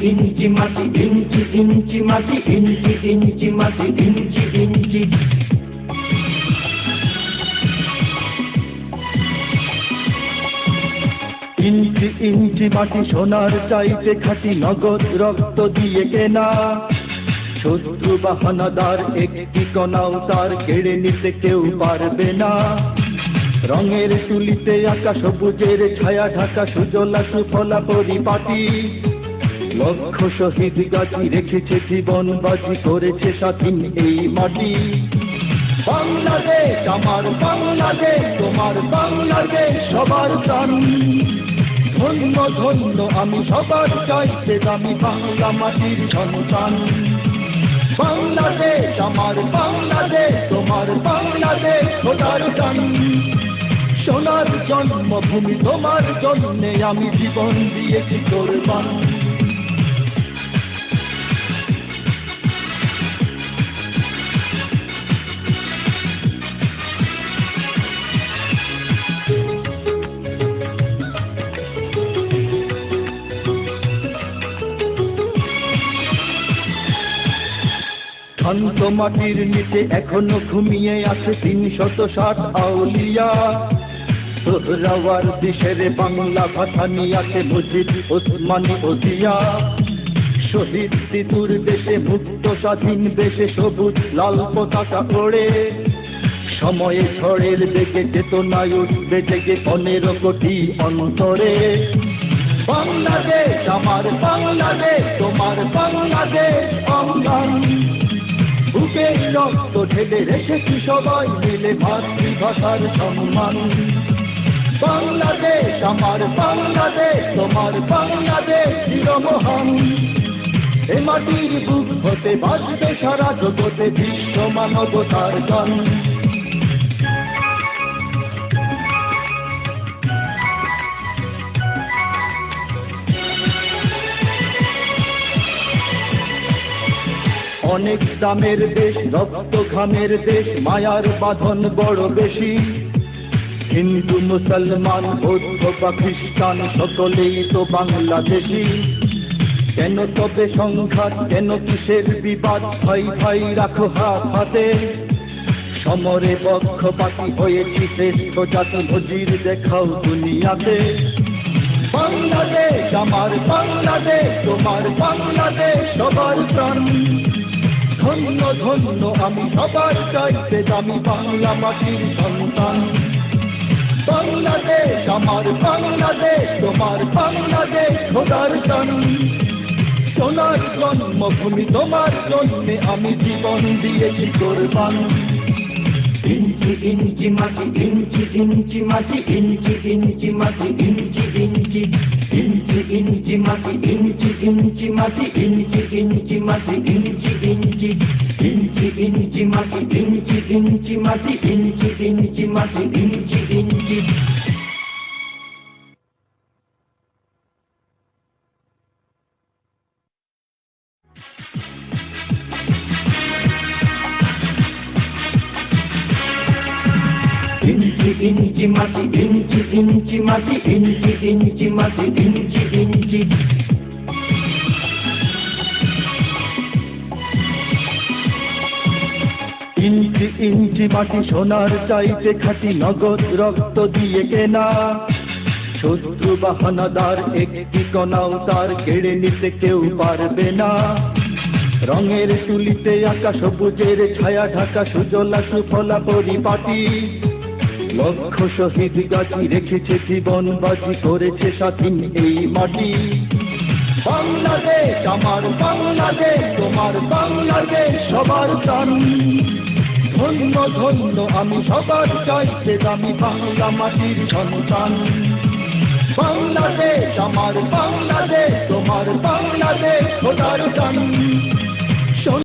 ইঞ্চি মাটি ইঞ্চি ইঞ্চি মাটি ইঞ্চি ইঞ্চি মাটি ইঞ্চি ইঞ্চি ইঞ্চি ইঞ্চি মাটি সোনার চাইতে খাঁটি নগদ রক্ত দিয়ে কেনা শত্রু বাহানাদার একটি কণাও তার কেড়ে নিতে কেউ পারবে না রঙের তুলিতে আঁকা সবুজের ছায়া ঢাকা সুজলা সুফলা পরিপাটি লক্ষ শহীদ গাছি রেখেছে জীবন বাজি করেছে স্বাধীন এই মাটি বাংলাদেশ আমার বাংলাদেশ তোমার বাংলাদেশ সবার প্রাণ ধন্য ধন্য আমি সবার চাইতে দামি বাংলা মাটির সন্তান বাংলাদেশ আমার বাংলাদেশ তোমার বাংলাদেশ খোদার গান সোনার জন্মভূমি তোমার জন্যে আমি জীবন দিয়েছি কোরবান শান্ত মাটির নিচে এখনো ঘুমিয়ে আছে ৩৬০ আউলিয়া সোহরাওয়ার দেশের বাংলা ভাষা নিয়ে আছে মুজিব ওসমানী ওজিয়া শহীদ তিতুর দেশে মুক্ত স্বাধীন দেশে সবুজ লাল পতাকা ওড়ে সময়ে ঝড়ের বেগে চেতনায় উঠবে জেগে ১৫ কোটি অন্তরে বাংলাদেশ আমার বাংলাদেশ তোমার বাংলাদেশ অঙ্গন বুকে রক্ত ঢেলে রেখেছি সবাই মিলে মাতৃভাষার সম্মান বাংলাদেশ আমার বাংলাদেশ তোমার বাংলাদেশ চিরমহান এ মাটির বুক হতে বাজবে সারা জগতে বিশ্ব মানবতার গান অনেক দামের দেশ রক্ত ঘামের দেশ মায়ার বাঁধন বড় বেশি হিন্দু মুসলমান বৌদ্ধ বা খ্রিস্টান সকলেই তো বাংলাদেশি কেন তবে সংঘাত কেন কিসের বিবাদ ভাই ভাই রাখো হাত হাতে সমরে পক্ষপাতী হয়েছি শ্রেষ্ঠ জাতি নজির দেখাও দুনিয়াতে বাংলাদেশ আমার বাংলাদেশ তোমার বাংলাদেশ সবার প্রাণ ধন্য ধন্য আমি সবার চাইতে দামি বাংলা মাটির সন্তান বাংলাদেশ আমার বাংলাদেশ তোমার বাংলাদেশ খোদার গান সোনার জন্মভূমি তোমার জন্যে আমি জীবন দিয়েছি কোরবান ইঞ্চি ইঞ্চি মাটি ইঞ্চি ইঞ্চি মাটি ইঞ্চি ইঞ্চি মাটি ইঞ্চি ইঞ্চি ইঞ্চি ইঞ্চি মাটি ইঞ্চি ইঞ্চি মাটি ইঞ্চি ইঞ্চি মাটি ইঞ্চি ইঞ্চি ইঞ্চি ইঞ্চি মাটি ইঞ্চি ইঞ্চি মাটি ইঞ্চি ইঞ্চি মাটি ইঞ্চি ইঞ্চি ইঞ্চি মাটি ইঞ্চি ইঞ্চি মাটি ইঞ্চি ইঞ্চি মাটি ইঞ্চি ইঞ্চি ইঞ্চি ইঞ্চি মাটি সোনার চাইতে খাঁটি নগদ রক্ত দিয়ে কেনা শত্রু বাহানাদার একটি কণাও তার কেড়ে নিতে কেউ পারবে না রঙের তুলিতে আঁকা সবুজের ছায়া ঢাকা সুজলা সুফলা পরিপাটি লক্ষ শহীদ গাছি রেখেছে জীবন বাজি করেছে স্বাধীন এই মাটি বাংলাদেশ আমার বাংলাদেশ তোমার বাংলাদেশ সবার প্রাণ ধন্য ধন্য আমি সবার চাইতে দামি বাংলা মাটির সন্তান বাংলাদেশ আমার বাংলাদেশ তোমার বাংলাদেশ খোদার গান